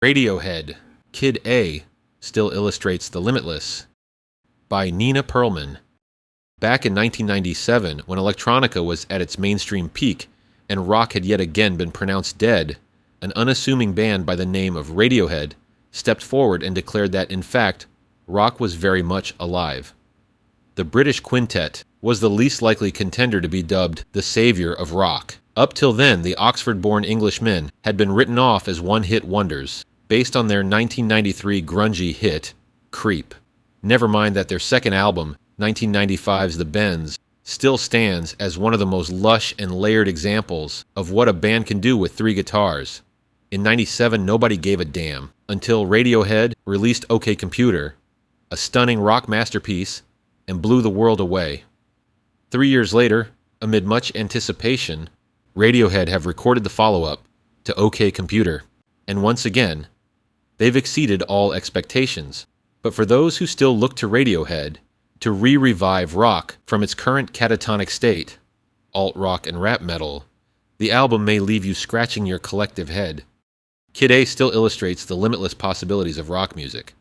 Radiohead, Kid A, Still Illustrates the Limitless, by Nina Perlman. Back in 1997, when electronica was at its mainstream peak and rock had yet again been pronounced dead, an unassuming band by the name of Radiohead stepped forward and declared that, in fact, rock was very much alive. The British quintet was the least likely contender to be dubbed the savior of rock. Up till then, the Oxford-born Englishmen had been written off as one-hit wonders, based on their 1993 grungy hit, Creep. Never mind that their second album, 1995's The Bends, still stands as one of the most lush and layered examples of what a band can do with three guitars. In '97, nobody gave a damn, until Radiohead released OK Computer, a stunning rock masterpiece, and blew the world away. 3 years later, amid much anticipation, Radiohead have recorded the follow-up to OK Computer, and once again, they've exceeded all expectations. But for those who still look to Radiohead to re-revive rock from its current catatonic state, alt-rock and rap metal, the album may leave you scratching your collective head. Kid A still illustrates the limitless possibilities of rock music,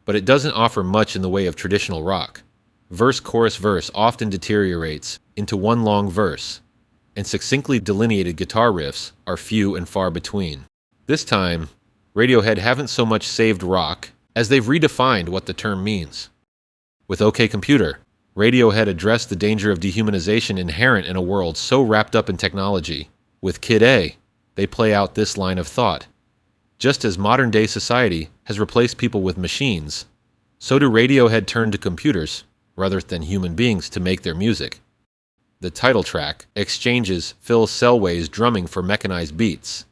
but it doesn't offer much in the way of traditional rock. Verse-chorus-verse often deteriorates into one long verse, and succinctly delineated guitar riffs are few and far between. This time, Radiohead haven't so much saved rock as they've redefined what the term means. With OK Computer, Radiohead addressed the danger of dehumanization inherent in a world so wrapped up in technology. With Kid A, they play out this line of thought. Just as modern-day society has replaced people with machines, so do Radiohead turn to computers rather than human beings to make their music. The title track exchanges Phil Selway's drumming for mechanized beats.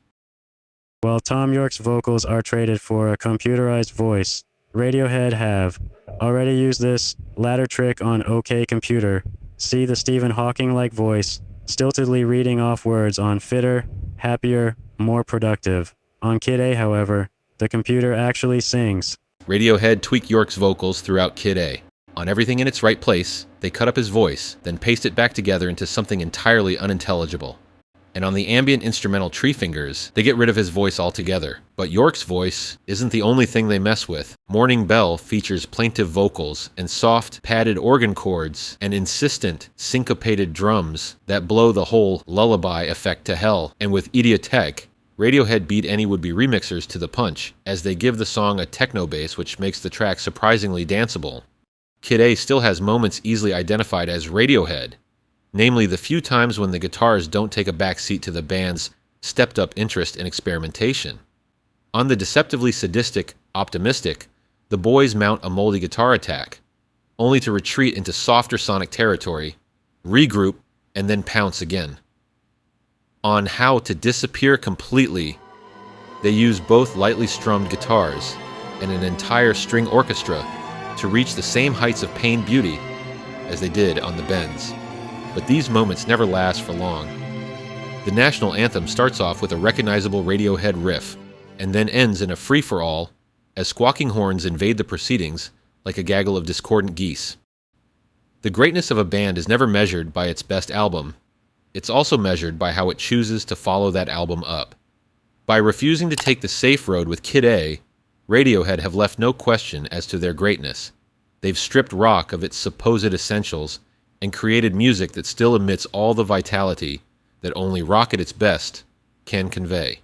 While Tom York's vocals are traded for a computerized voice, Radiohead have already used this latter trick on OK Computer. See the Stephen Hawking-like voice, stiltedly reading off words on fitter, happier, more productive. On Kid A, however, the computer actually sings. Radiohead tweak York's vocals throughout Kid A. On everything in its right place, they cut up his voice, then paste it back together into something entirely unintelligible. And on the ambient instrumental Tree Fingers, they get rid of his voice altogether. But York's voice isn't the only thing they mess with. Morning Bell features plaintive vocals and soft, padded organ chords and insistent, syncopated drums that blow the whole lullaby effect to hell. And with Idioteque, Radiohead beat any would-be remixers to the punch, as they give the song a techno bass which makes the track surprisingly danceable. Kid A still has moments easily identified as Radiohead, namely the few times when the guitars don't take a back seat to the band's stepped-up interest in experimentation. On the deceptively sadistic, optimistic, the boys mount a moldy guitar attack, only to retreat into softer sonic territory, regroup, and then pounce again. On How to Disappear Completely, they use both lightly strummed guitars and an entire string orchestra to reach the same heights of pain beauty as they did on The Bends. But these moments never last for long. The national anthem starts off with a recognizable Radiohead riff, and then ends in a free-for-all as squawking horns invade the proceedings like a gaggle of discordant geese. The greatness of a band is never measured by its best album. It's also measured by how it chooses to follow that album up. By refusing to take the safe road with Kid A, Radiohead have left no question as to their greatness. They've stripped rock of its supposed essentials and created music that still emits all the vitality that only rock at its best can convey.